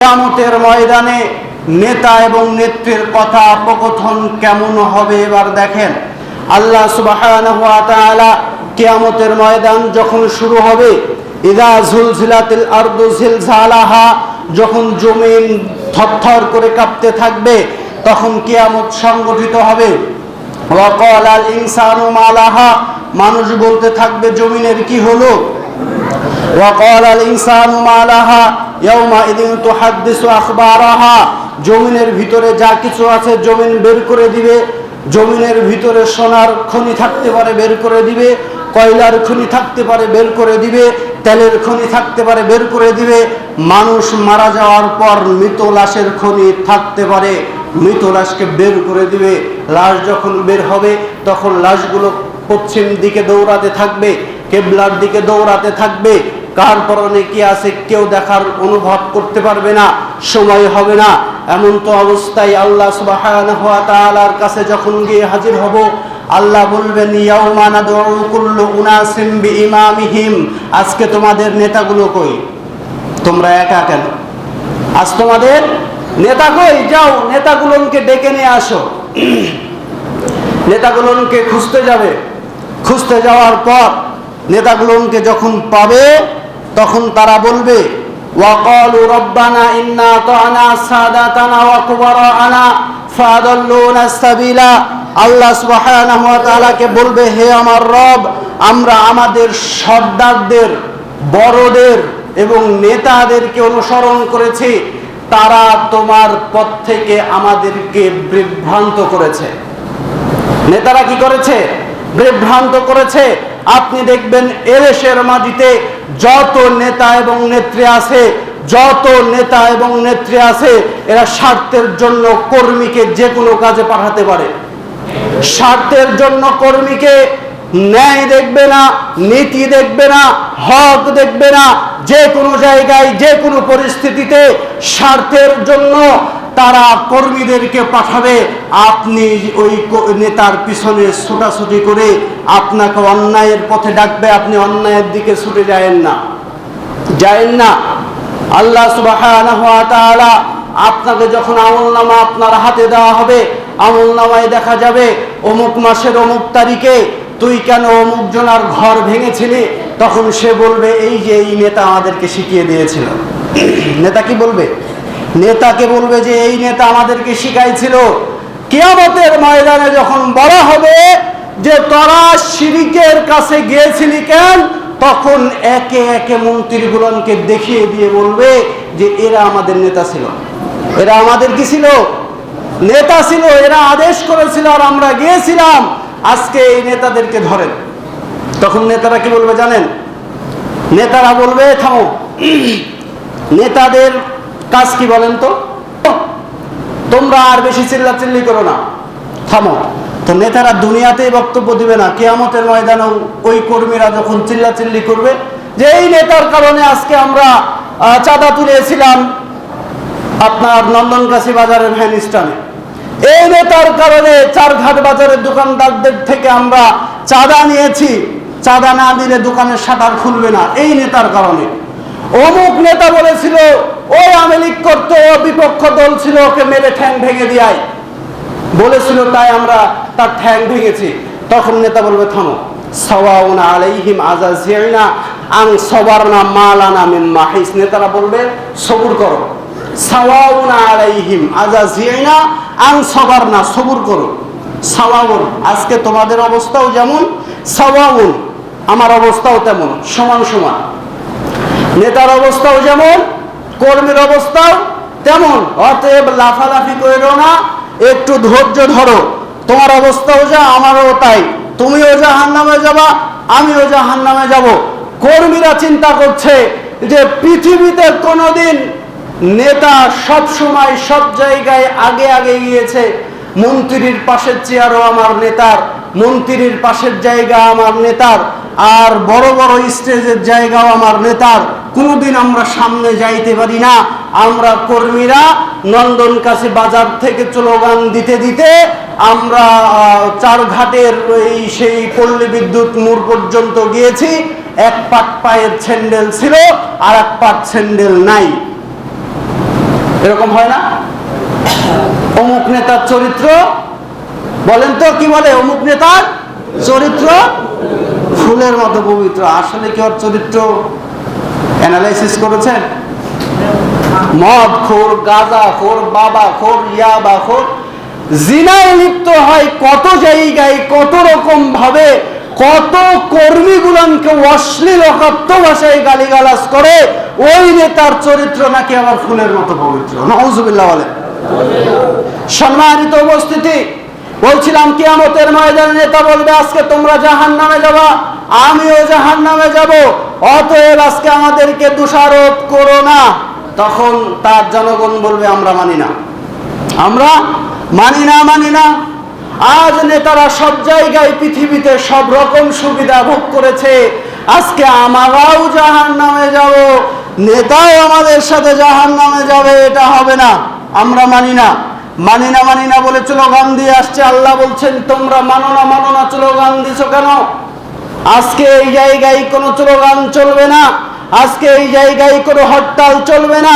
কিয়ামতের ময়দানে নেতা এবং নেত্রীর কথা প্রকথন কেমন হবে এবার দেখেন। আল্লাহ সুবহানাহু ওয়া তাআলা কিয়ামতের ময়দান যখন শুরু হবে, ইযা যুলজিলাতিল আরদু জিলজালাহা, যখন জমিন থরথর করে কাঁপতে থাকবে তখন কিয়ামত সংগঠিত হবে। ওয়া ক্বালাল ইনসানু মা লাহা, মানুষ বলতে থাকবে জমিনের কি হলো। ওয়া ক্বালাল ইনসানু মা লাহা ইয়াউমাইযিন তুহাদ্দিসু আখবারাহা, জমিনের ভিতরে যা কিছু আছে জমিন বের করে দিবে। জমিনের ভিতরে সোনার খনি থাকতে পারে, বের করে দিবে। কয়লার খনি থাকতে পারে, বের করে দিবে। তেলের খনি থাকতে পারে, বের করে দিবে। মানুষ মারা যাওয়ার পর মৃত লাশের খনি থাকতে পারে, মৃত লাশকে বের করে দিবে। লাশ যখন বের হবে তখন লাশগুলো পশ্চিম দিকে দৌড়াতে থাকবে, কেবলার দিকে দৌড়াতে থাকবে। কার পরনে কি আছে কেউ দেখার অনুভব করতে পারবে না, সময় হবে না। এমন তো অবস্থায় আল্লাহ সুবহানাহু ওয়া তাআলার কাছে যখন গিয়ে হাজির হব, আল্লাহ বলবেন ইয়াউমা নাদউ কুল্লু উনাসিম বিইমামিহিম, আজকে তোমাদের নেতাগুলো কই? তোমরা একা কেন? আজ তোমাদের নেতা কই? যাও নেতাগুলোকে ডেকে নিয়ে আসো। নেতাগুলোকে খুঁজতে যাবে। খুঁজতে যাওয়ার পর নেতাগুলোকে যখন পাবে তখন তারা বলবে ওয়াকালু রব্বানা ইন্না আতানা সাদাতানা ওয়া কুবারানা ফাদাল্লুনা সাবিলা, আল্লাহ সুবহানাহু ওয়া তাআলাকে বলবে হে আমার রব, আমরা আমাদের সর্দারদের, বড়দের এবং নেতাদেরকে অনুসরণ করেছি, তারা তোমার পথ থেকে আমাদেরকে বিভ্রান্ত করেছে। নেতারা কি করেছে? বিভ্রান্ত করেছে। আপনি দেখবেন এদেশের মাটিতে যত নেতা এবং নেত্রী আছে, যত নেতা এবং নেত্রী আছে, এরা স্বার্থের জন্য কর্মীকে যে কোনো কাজে পাঠাতে পারে। স্বার্থের জন্য কর্মীকে ন্যায় দেখবে না, নীতি দেখবে না, হক দেখবে না। যে কোনো জায়গায় যে কোনো পরিস্থিতিতে স্বার্থের জন্য তারা কর্মীদেরকে পাঠাবে। আপনি ওই নেতার পিছনে ছোটাছুটি করে আপনাকে অন্যায়ের পথে ডাকবে, আপনি অন্যায়ের দিকে ছুটে যায়েন না, যায়েন না। আল্লাহ সুবহানাহু ওয়া তাআলা আপনাকে যখন আমলনামা আপনার হাতে দেওয়া হবে, আমলনামায় দেখা যাবে অমুক মাসের অমুক তারিখে তুই কেন অমুক জনার ঘর ভেঙেছিলি, তখন সে বলবে এই যে এই নেতা আমাদেরকে শিখিয়ে দিয়েছিল। নেতা কি বলবে? নেতাকে বলবে যে এই নেতা আমাদেরকে শিখাইছিল। কিয়ামতের ময়দানে যখন বলা হবে যে তোরা শিরকের কাছে গিয়েছিলি কেন, তখন একে একে মন্ত্রীগুলোকে দেখিয়ে দিয়ে বলবে যে এরা আমাদের নেতা ছিল, এরা আমাদের কি ছিল? নেতা ছিল। এরা আদেশ করেছিল আর আমরা গিয়েছিলাম, আজকে এই নেতাদেরকে ধরেন। তখন নেতারা কি বলবে জানেন? নেতারা বলবে থামো, নেতাদের কাজ কি বলেন তো? তোমরা আর বেশি চিল্লাচিল্লি করো না, থামো। তো নেতারা দুনিয়াতেই বক্তব্য দিবে না, কিয়ামতের ময়দানে ওই কর্মীরা যখন চিল্লাচিল্লি করবে যে এই নেতার কারণে আজকে আমরা চাঁদা তুলেছিলাম আপনার নন্দনকাশি বাজারের ভ্যান স্ট্যান্ডে, এই নেতার কারণে চারঘাট বাজারের দোকানদারদের থেকে আমরা চাঁদা নিয়েছি, চাঁদা না দিলে দোকানের শাটার খুলবে না, এই নেতার কারণে। অমুক নেতা বলেছিল ওই আওয়ামী লীগ করতো, ও বিপক্ষ দল ছিল, ওকে মেরে ঠ্যাং ভেঙে দিয়াই বলেছিল, তাই আমরা তার ঠ্যাং ভেঙেছি। তখন নেতা বলবে থামো, সাওয়াউন আলাইহিম আযাজিনা আন সাবারনা মা লানা মিন মাহিস। নেতারা বলবে সবুর করো, সাওয়াউন আলাইহিম আযাজিনা আন সাবারনা, সবুর করো। সাওয়াউন, আজকে তোমাদের অবস্থাও যেমন, সাওয়াউন আমার অবস্থাও তেমন, সমান সমান। নেতার অবস্থাও যেমন, কর্মীর অবস্থাও তেমন। অতএব লাফালাফি করো না, একটু ধৈর্য ধরো। তোমার অবস্থাও যা, আমারও তাই। তুমিও জাহান্নামে যাবা, আমিও জাহান্নামে যাব। কর্মীরা চিন্তা করছে যে পৃথিবীতে কোনোদিন নেতা সব সময় সব জায়গায় আগে আগে গিয়েছে। মন্ত্রীর পাশের চেয়ারও আমার নেতার, মন্ত্রীর পাশের জায়গা আমার নেতার, আর বড় বড় স্টেজের জায়গাও আমার নেতার। কোনোদিন আমরা সামনে যাইতে পারি না। আমরা কর্মীরা নন্দনকাশি বাজার থেকে স্লোগান দিতে দিতে আমরা চারঘাটের সেই পল্লী বিদ্যুৎ মোড় পর্যন্ত গিয়েছি। এক পাট পায়ের স্যান্ডেল ছিল আর এক পাট স্যান্ডেল নাই। এরকম হয় না? অমুক নেতার চরিত্র, বলেন তো কি বলে, অমুক নেতার চরিত্র ফুলের মতো পবিত্র। আসলে কি ওর চরিত্র অ্যানালাইসিস করেছেন? মদ খোর, গাঁজা খোর, বাবা খোর, ইয়াবা খোর, জিনায় লিপ্ত হয় কত জায়গায়, কত রকম ভাবে, কত কর্মীগুলোকে অশ্লীল অকথ্য ভাষায় গালিগালাজ করে। ওই নেতার চরিত্র নাকি আবার ফুলের মতো পবিত্র। নাউজুবিল্লাহ বলে। সম্মানিত উপস্থিতি, বলছিলাম কিয়ামতের ময়দানে নেতা বলবে আজকে তোমরা জাহান্নামে যাবা, আমিও জাহান্নামে যাব, অতএব আজকে আমাদেরকে দোষারোপ করো না। তখন তার জনগণ বলবে আমরা মানি না, আমরা মানি না। আজ নেতারা সব জায়গায় পৃথিবীতে সব রকম সুবিধা ভোগ করেছে, আজকে আমরাও জাহান্নামে যাব, নেতাও আমাদের সাথে জাহান্নামে যাবে, এটা হবে না, আমরা মানি না বলে স্লোগান দিয়ে আসছে। আল্লাহ বলছেন তোমরা মানো না স্লোগান দিছো কেন? আজকে এই জায়গায় কোনো স্লোগান চলবে না, আজকে এই জায়গায় কোনো হরতাল চলবে না,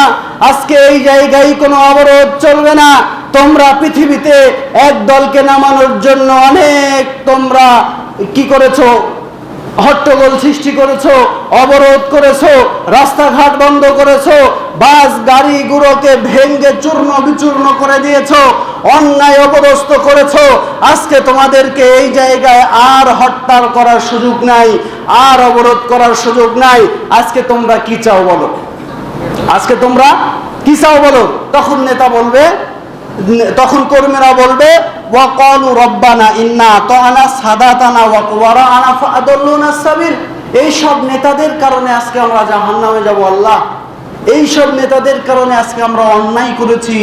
আজকে এই জায়গায় কোনো অবরোধ চলবে না। তোমরা পৃথিবীতে এক দলকে নামানোর জন্য অনেক তোমরা কি করেছো, হট্টগোল সৃষ্টি করেছো, অবরোধ করেছো, রাস্তাঘাট বন্ধ করেছো, বাস গাড়িগুলোকে ভেঙে চূর্ণ বিচূর্ণ করে দিয়েছো, অন্যায় অপদস্থ করেছো। আজকে তোমাদেরকে এই জায়গায় আর হরতাল করার সুযোগ নাই, আর অবরোধ করার সুযোগ নাই। আজকে তোমরা কি চাও বলো, আজকে তোমরা কি চাও বলো? তখন নেতা বলবে, তখন কর্মীরা বলবে ওয়াকালু রব্বানা ইন্না আতানা সাদাতানা ওয়া ওয়ারাআনা ফাআদাল্লুনা সাবিল। এই সব নেতাদের কারণে আজকে আমরা জাহান্নামে যাব আল্লাহ, এই সব নেতাদের কারণে আজকে আমরা অন্যায় করেছি,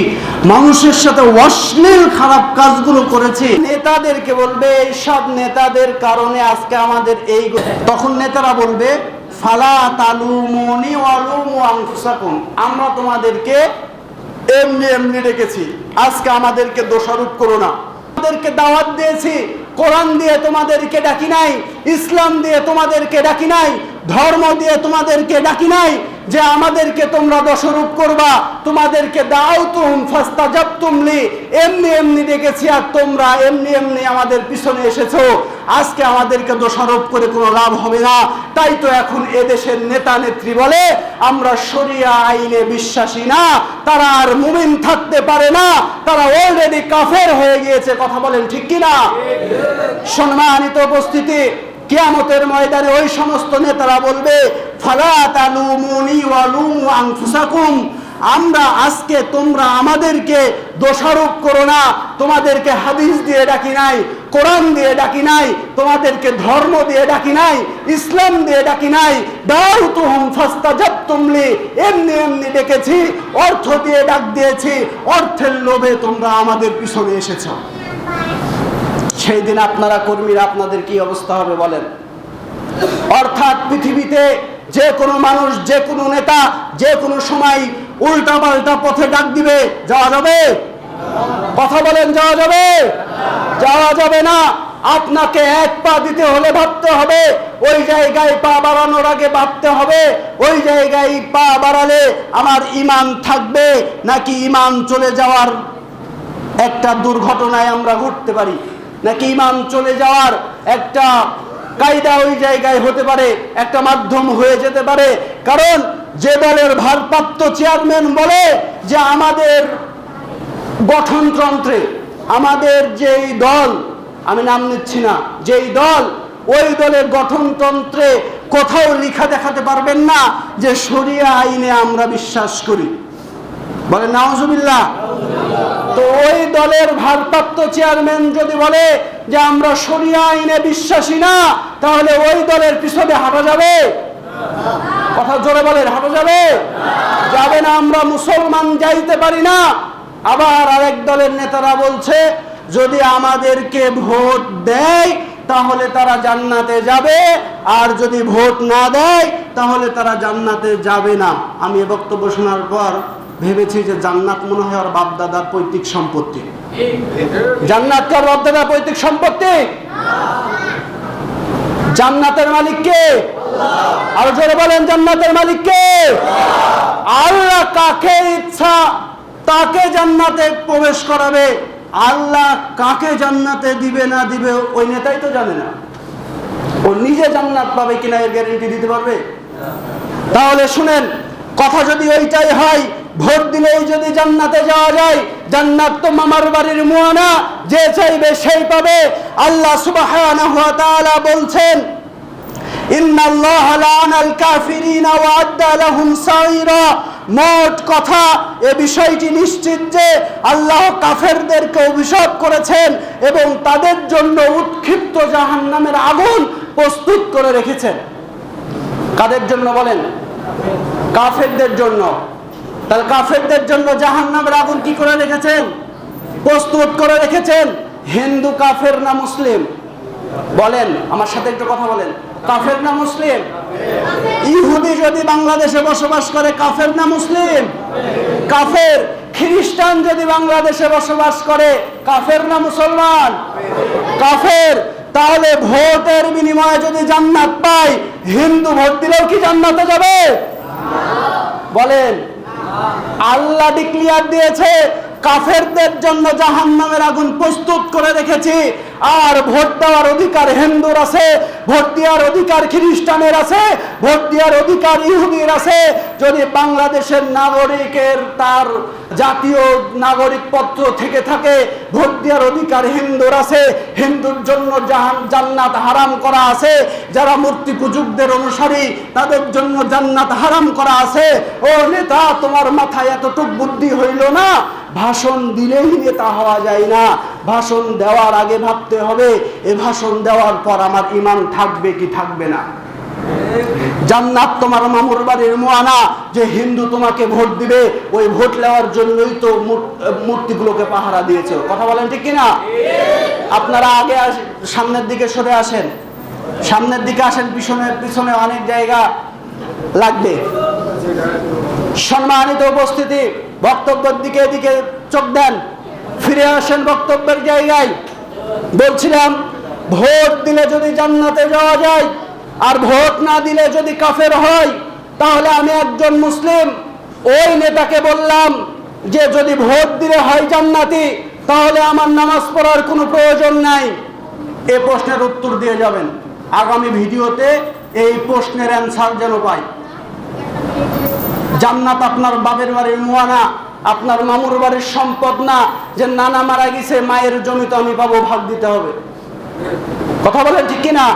মানুষের সাথে অশ্লীল খারাপ কাজগুলো করেছি। নেতাদেরকে বলবে এই সব নেতাদের কারণে আজকে আমাদের এই। তখন নেতারা বলবে ফালা তালুমুনি ওয়ালুমু আনফুসাকুম, আমরা তোমাদেরকে এমনি রেখেছি, আজকে আমাদেরকে দোষারোপ করো না। আমাদেরকে দাওয়াত দিয়েছি, কোরআন দিয়ে তোমাদেরকে ডাকি নাই, ইসলাম দিয়ে তোমাদেরকে ডাকি নাই, ধর্ম দিয়ে তোমাদেরকে ডাকি নাই যে আমাদেরকে তোমরা দোষারোপ করবা। তোমাদেরকে দাউতুম ফাস্তাজাবতুম লি, এমনি ডেকেছি আর তোমরা এমনি আমাদের পিছনে এসেছো। আজকে আমাদেরকে দোষারোপ করে কোনো লাভ হবে না। তাই তো এখন এদেশের নেতা নেত্রী বলে আমরা শরিয়া আইনে বিশ্বাসী না, তারা আর মুমিন থাকতে পারে না, তারা অলরেডি কাফের হয়ে গিয়েছে। কথা বলেন ঠিক কিনা? সম্মানিত উপস্থিতি, কিয়ামতের ময়দানে ওই সমস্ত নেতারা বলবে ফালা তালুমুনি ওয়ালুমু আনফুসাকুম, আমরা আজকে তোমরা আমাদেরকে দোষারোপ করো না। তোমাদেরকে হাদিস দিয়ে ডাকি নাই, কোরআন দিয়ে ডাকি নাই, তোমাদেরকে ধর্ম দিয়ে ডাকি নাই, ইসলাম দিয়ে ডাকি নাই। দাউতুহুম ফাস্তাজাবতুম লি, এমনি ডেকেছি, অর্থ দিয়ে ডাক দিয়েছি, অর্থের লোভে তোমরা আমাদের পিছনে এসেছো। সেই দিন আপনারা কর্মীরা আপনাদের কি অবস্থা হবে বলেন? অর্থাৎ পৃথিবীতে যে কোনো মানুষ, যে কোনো নেতা যে কোনো সময় উল্টা পাল্টা পথে ডাক দিবে, যাওয়া যাবে? কথা বলেন, যাওয়া যাবে? যাওয়া যাবে না। আপনাকে এক পা দিতে হলে ভাবতে হবে, ওই জায়গায় পা বাড়ানোর আগে ভাবতে হবে ওই জায়গায় পা বাড়ালে আমার ঈমান থাকবে নাকি ঈমান চলে যাওয়ার একটা দুর্ঘটনায় আমরা ঘটতে পারি, নাকি ঈমান চলে যাওয়ার একটা কায়দা ওই জায়গায় হতে পারে, একটা মাধ্যম হয়ে যেতে পারে। কারণ যে দলের ভারপ্রাপ্ত চেয়ারম্যান বলে যে আমাদের গঠনতন্ত্রে, আমাদের যেই দল, আমি নাম নিচ্ছি না, যেই দল, ওই দলের গঠনতন্ত্রে কোথাও লেখা দেখাতে পারবেন না যে শরিয়া আইনে আমরা বিশ্বাস করি, বলে নাউজুবিল্লাহ। তো ওই দলের ভারপ্রাপ্ত চেয়ারম্যান যদি বলে যে আমরা শরিয়া আইনে বিশ্বাসী না, তাহলে ওই দলের পিছনে হাঁটা যাবে? কথা জোরে বলেন, হাঁটা যাবে? যাবে না। আমরা মুসলমান যাইতে পারি না। আবার আরেক দলের নেতারা বলছে যদি আমাদেরকে ভোট দেয় তাহলে তারা জান্নাতে যাবে, আর যদি ভোট না দেয় তাহলে তারা জান্নাতে যাবে না। আমি এই বক্তব্য শোনার পর ভেবেছি যে জান্নাত মনে হয় আর বাপদাদার পৈতৃক সম্পত্তি। জান্নাত কার বাপদাদার পৈতৃক সম্পত্তি? জান্নাতের মালিক কে? আর জোরে বলেন, জান্নাতের মালিক কে? আল্লাহ কাকে ইচ্ছা কাকে জান্নাতে প্রবেশ করাবে, আল্লাহ কাকে জান্নাতে দিবে না দিবে ওই নেতাই তো জানে না। ও নিজে জান্নাত পাবে কিনা এর গ্যারান্টি দিতে পারবে? তাহলে শুনেন, কথা যদি ওইটাই হয়, ভোট দিলেই যদি জান্নাতে যাওয়া যায়, জান্নাত তো মামার বাড়ির মুয়ানা, যে চাইবে সেই পাবে। আল্লাহ সুবহানাহু ওয়া তাআলা বলছেন, ইন্নাল্লাহা লাআনাল কাফিরিনা ওয়া আদ্দা লাহুম সাইরা। মোট কথা এ বিষয়টি নিশ্চিত যে আল্লাহ কাফেরদেরকে অভিশাপ করেছেন এবং তাদের জন্য উৎক্ষিপ্ত জাহান্নামের আগুন প্রস্তুত করে রেখেছেন। কাদের জন্য বলেন? কাফেরদের জন্য। তাহলে কাফেরদের জন্য জাহান্নামের আগুন কি করে রেখেছেন? প্রস্তুত করে রেখেছেন। হিন্দু কাফের না মুসলিম? বলেন, আমার সাথে একটু কথা বলেন। কাফের না মুসলিম? ইহুদি যদি বাংলাদেশে বসবাস করে কাফের না মুসলিম? কাফের। খ্রিস্টান যদি বাংলাদেশে বসবাস করে কাফের না মুসলমান? কাফের। তাহলে ভোটের বিনিময়ে যদি জান্নাত পায়, হিন্দু ভোট দিলেও কি জান্নাতে যাবে? বলেন। আল্লাহ ডিক্লিয়ার দিয়েছে কাফেরদের জন্য জাহান্নামের আগুন প্রস্তুত করে রেখেছি, আর ভোট দেওয়ার অধিকার হিন্দুর আছে, ভোট দেওয়ার অধিকার খ্রিস্টানের আছে, ভোট দেওয়ার অধিকার ইহুদির আছে। যদি বাংলাদেশের নাগরিকের তার জাতীয় নাগরিকপত্র থেকে থাকে, ভোট দেওয়ার অধিকার হিন্দুর আছে। হিন্দুর জন্য জান্নাত হারাম করা আছে। যারা মূর্তি পূজকদের অনুসারী তাদের জন্য জান্নাত হারাম করা আছে। ও নেতা, তোমার মাথায় এতটুক বুদ্ধি হইল না? ভাষণ দিলেই নেতা হওয়া যায় না, ভাষণ দেওয়ার আগে ভাবতে হবে এ ভাষণ দেওয়ার পর আমার ঈমান থাকবে কি থাকবে না। জান্নাত তোমার মামুর বাড়ির মুয়ানা, যে হিন্দু তোমাকে ভোট দিবে ওই ভোট নেওয়ার জন্যই তো মূর্তিগুলোকে পাহারা দিয়েছে। কথা বলেন ঠিক কিনা? আপনারা আগে সামনের দিকে সরে আসেন, সামনের দিকে আসেন, পিছনে অনেক জায়গা লাগবে। সম্মানিত উপস্থিতি, বক্তব্যের দিকে এদিকে চোখ দেন, ফিরে আসেন বক্তব্যের জায়গায়। বলছিলাম, ভোট দিলে যদি জান্নাতে যাওয়া যায় আর ভোট না দিলে যদি কাফের হয়, তাহলে আমি একজন মুসলিম ওই নেতাকে বললাম যে যদি ভোট দিলে হয় জান্নাতি, তাহলে আমার নামাজ পড়ার কোনো প্রয়োজন নাই। এই প্রশ্নের উত্তর দিয়ে যাবেন। আগামী ভিডিওতে এই প্রশ্নের অ্যান্সার যেন পাই। জান্নাত আপনার বাপের বাড়ির মুয়ানা, আপনার মামুর বাড়ির সম্পদ না, যে নানা মারা গেছে মায়ের জমি তো আমি পাবো, ভাগ দিতে হবে। কথা বলেন ঠিক কিনা?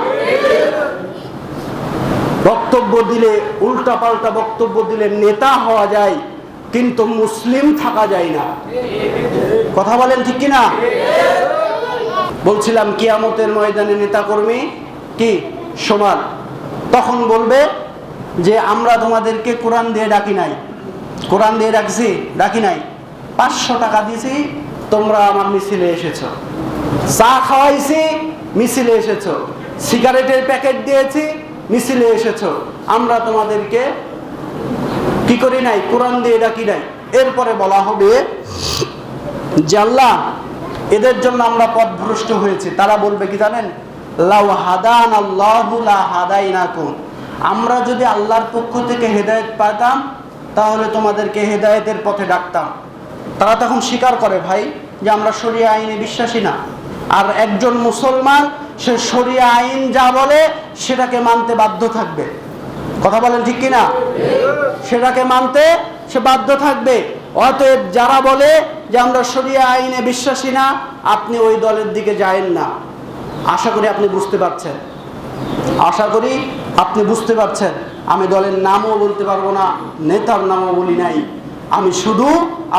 বক্তব্য দিলে, উল্টা পাল্টা বক্তব্য দিলে নেতা হওয়া যায়, কিন্তু মুসলিম থাকা যায় না। কথা বলেন ঠিক কিনা? বলছিলাম কিয়ামতের ময়দানে নেতা কর্মী কি সমান। তখন বলবে যে আমরা তোমাদেরকে কোরআন দিয়ে ডাকি নাই, কোরআন দিয়ে ডাকি নাই, 500 টাকা দিয়েছি, তোমরা আমার মিছিলে এসেছো। চা খাওয়াইছি, মিছিলে এসেছো। সিগারেটের প্যাকেট দিয়েছি, মিছিলে এসেছো। আমরা তোমাদেরকে কি করি নাই? কোরআন দিয়ে ডাকি নাই। এরপরে বলা হবে যে আল্লাহ, এদের জন্য আমরা পথভ্রষ্ট হয়েছি। তারা বলবে কি জানেন? লাউ হাদান আল্লাহু লা হাদাইনাকুম। আমরা যদি আল্লাহর পক্ষ থেকে হেদায়েত পাইতাম তাহলে তোমাদেরকে হেদায়েতের পথে ডাকতাম। তারা তখন স্বীকার করে, ভাই, যে আমরা শরিয়া আইনে বিশ্বাসী না। আর একজন মুসলমান সে শরিয়া আইন যা বলে সেটাকে মানতে বাধ্য থাকবে। কথা বলেন ঠিক কিনা? সেটাকে মানতে সে বাধ্য থাকবে। অতএব যারা বলে যে আমরা শরিয়া আইনে বিশ্বাসী না, আপনি ওই দলের দিকে যায়েন না। আশা করি আপনি বুঝতে পারছেন, আশা করি আপনি বুঝতে পারছেন। আমি দলের নামও বলতে পারবো না, নেতার নামও বলি নাই। আমি শুধু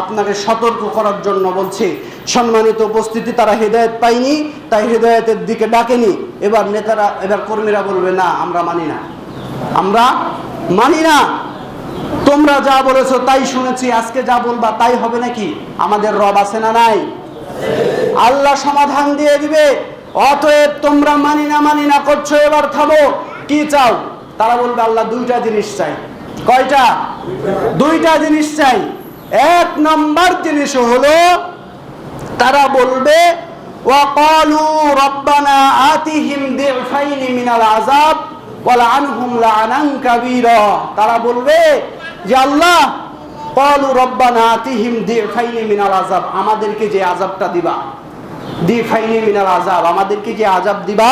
আপনাকে সতর্ক করার জন্য বলছি। সম্মানিত উপস্থিতি, তারা হেদায়েত পায়নি, তাই হেদায়েতের দিকে ডাকেনি। এবার নেতারা, এবার কর্মীরা বলবে না, আমরা মানি না, আমরা মানি না। তোমরা যা বলেছো তাই শুনেছি, আজকে যা বলবা তাই হবে নাকি? আমাদের রব আছে না নাই? আল্লাহ সমাধান দিয়ে দিবে। অতএব তোমরা মানি না করছো, এবার থামো। কি চাও? তারা বলবে আল্লাহ দুইটা জিনিস চাই। কয়টা? দুইটা জিনিস চাই। এক নম্বর জিনিস হলো তারা বলবে ওয়াকালু রব্বানা আতিহিম দিফাইনি মিনাল আযাব ওয়ালআনহুম লাআনান কাবীরা। তারা বলবে যে আল্লাহ, ক্বালু রব্বানা আতিহিম দিফাইনি মিনাল আযাব, আমাদেরকে যে আযাবটা দিবা, দিফাইনি মিনাল আযাব, আমাদেরকে যে আযাব দিবা,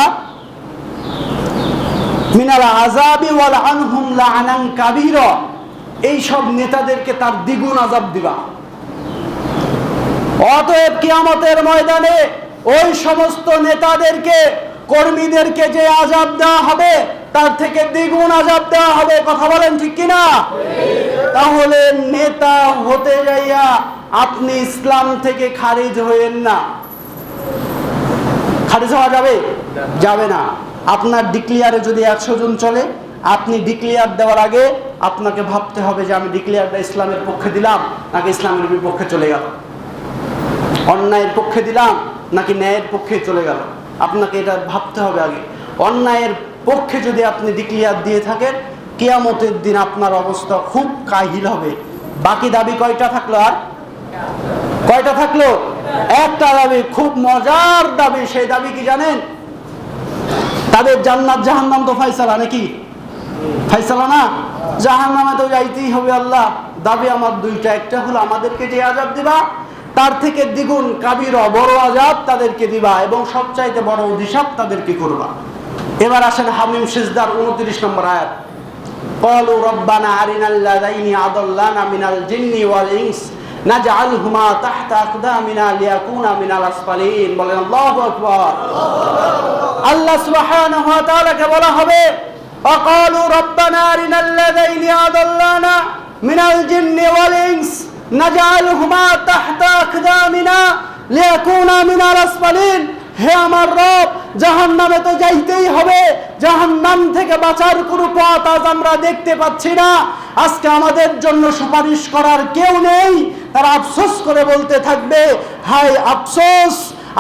মিনাল আযাবি ওয়াল আনহুম লা'নান কাবীরা, এই সব নেতাদেরকে তার দ্বিগুণ আযাব দিবা। অতএব কিয়ামতের ময়দানে ওই সমস্ত নেতাদেরকে, কর্মীদেরকে যে আযাব দেওয়া হবে তার থেকে দ্বিগুণ আযাব দেওয়া হবে। কথা বলেন ঠিক কিনা? তাহলে নেতা হতে যাইয়া আপনি ইসলাম থেকে খারিজ হইেন না। খারিজ হওয়া যাবে? যাবে না। আপনার ডিক্লিয়ারে যদি 100 জন চলে, আপনি ডিক্লিয়ার দেওয়ার আগে আপনাকে ভাবতে হবে যে আমি ডিক্লিয়ারটা ইসলামের পক্ষে দিলাম নাকি ইসলামের বিপক্ষে চলে গেল, অন্যায়ের পক্ষে দিলাম নাকি ন্যায়ের পক্ষে চলে গেল। আপনাকে এটা ভাবতে হবে আগে। অন্যায়ের পক্ষে যদি আপনি ডিক্লিয়ার দিয়ে থাকেন, কিয়ামতের দিন আপনার অবস্থা খুব কাহিল হবে। বাকি দাবি কয়টা থাকলো? আর কয়টা থাকলো? একটা দাবি, খুব মজার দাবি। সেই দাবি কি জানেন? তাদের জান্নাত জাহান্নাম তো ফায়সালা, নাকি ফায়সালা না? জাহান্নামে তো যাইতেই হবে। আল্লাহ, দাবি আমার দুইটা, একটা হলো আমাদেরকে যে আযাব দিবা তার থেকে দ্বিগুণ কাবিরা বড় আযাব তাদেরকে দিবা, এবং সবচাইতে বড় অভিশাপ তাদেরকে করবা। এবার আসেন হামিম সিজদার 29 নম্বর আয়াত। ক্বালু রব্বানা আরিনাল্লাযাইনি আদাল্লানা মিনাল জিন্নি ওয়াল ইনস নাজআলহুমা তাহতা আকদামিনা লিয়াকুনা মিনাল আসফালিন। বলেন আল্লাহু আকবার। আল্লাহ সুবহানাহু ওয়া তাআলাকে বলা হবে, ক্বালু রব্বানা আরিনাল্লাযাইনি আদাল্লানা মিনাল জিন্নি ওয়াল ইনস নাজআলহুমা তাহতা আকদামিনা লিয়াকুনা মিনাল আসফালিন। হে আমার রব, জাহান্নামে তো যাইতেই হবে, জাহান্নাম থেকে বাঁচার কোনো পথ আজ আমরা দেখতে পাচ্ছি না। আজকে আমাদের জন্য সুপারিশ করার কেউ নেই। তারা আফসোস করে বলতে থাকবে, হায় আফসোস,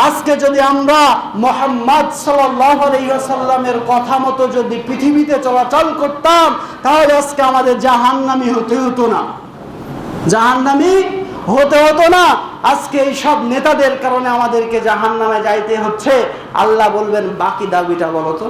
আজকে যদি আমরা মুহাম্মদ সাল্লাল্লাহু আলাইহি ওয়াসাল্লামের কথা মতো যদি পৃথিবীতে চলাচল করতাম, তাহলে আজকে আমাদের জাহান্নামী হতে হতো না, জাহান্নামী হতে হতো না। আজকে এই সব নেতাদের কারণে আমাদেরকে জাহান্নামে যাইতে হচ্ছে। আল্লাহ বলবেন, বাকি দাবিটা বলো তো।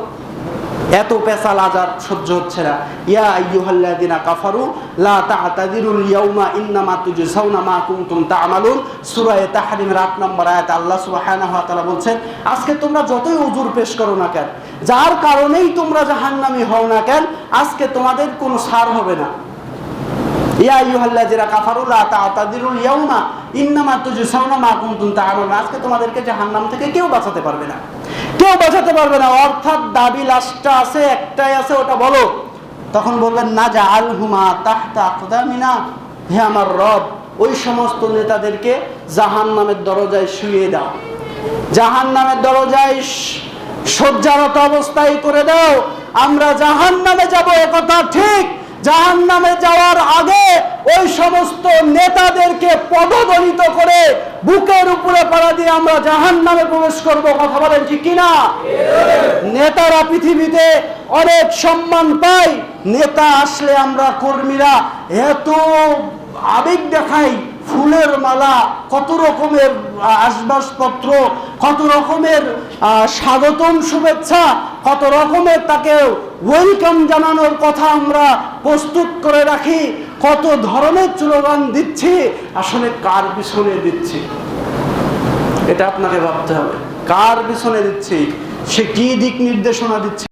এত পেশাল আজাব সহ্য হচ্ছে না। ইয়া আইয়ুহাল্লাযিনা কাফারু লা তা'তাযিরুল ইয়াওমা ইন্নামা তুজজাউনা মা কুনতুম তা'মালুন। সূরা তাহরীমের 8 নম্বর আয়াতে আল্লাহ সুবহানাহু ওয়া তাআলা বলছেন, আজকে তোমরা যতই উযর পেশ করো না কেন, যার কারণেই তোমরা জাহান্নামী হও না কেন, আজকে তোমাদের কোনো ছাড় হবে না। ইয়া আইয়ুহাল্লাযিনা কাফারু লা তা'তাযিরুল ইয়াওমা ইন্নামা তুজজাউনা মা কুনতুম তা'মালুন। আজকে তোমাদেরকে জাহান্নাম থেকে কেউ বাঁচাতে পারবে না, কেউ বাঁচাতে পারবে না। অর্থাৎ দাবি লাস্টটা আছে, একটাই আছে, ওটা বলো। তখন বলবেন, নাজআলহুমা তাহতা আকদামিনা, হে আমার রব, ওই সমস্ত নেতাদেরকে জাহান্নামের দরজায় শুইয়ে দাও, জাহান্নামের দরজায় শয্যারত অবস্থায় করে দাও। আমরা জাহান্নামে যাব, একথা ঠিক। জাহান্নামে যাওয়ার আগে ওই সমস্ত নেতাদেরকে পদদলিত করে বুকের উপরে পাড়া দিয়ে আমরা জাহান্নামে প্রবেশ করব। কথা বলেন ঠিক কিনা? নেতারা পৃথিবীতে অনেক সম্মান পায়। নেতা আসলে আমরা কর্মীরা এত আবেগ দেখাই, ফুলের মালা, কত রকমের আসবাবপত্র, কত রকমের স্বাগতম শুভেচ্ছা, কত রকমের তাকে ওয়েলকাম জানানোর কথা আমরা প্রস্তুত করে রাখি, কত ধরনের স্লোগান দিচ্ছি। আসলে কার পিছনে দিচ্ছি এটা আপনাকে ভাবতে হবে। কার পিছনে দিচ্ছি, সে কি দিক নির্দেশনা দিচ্ছে।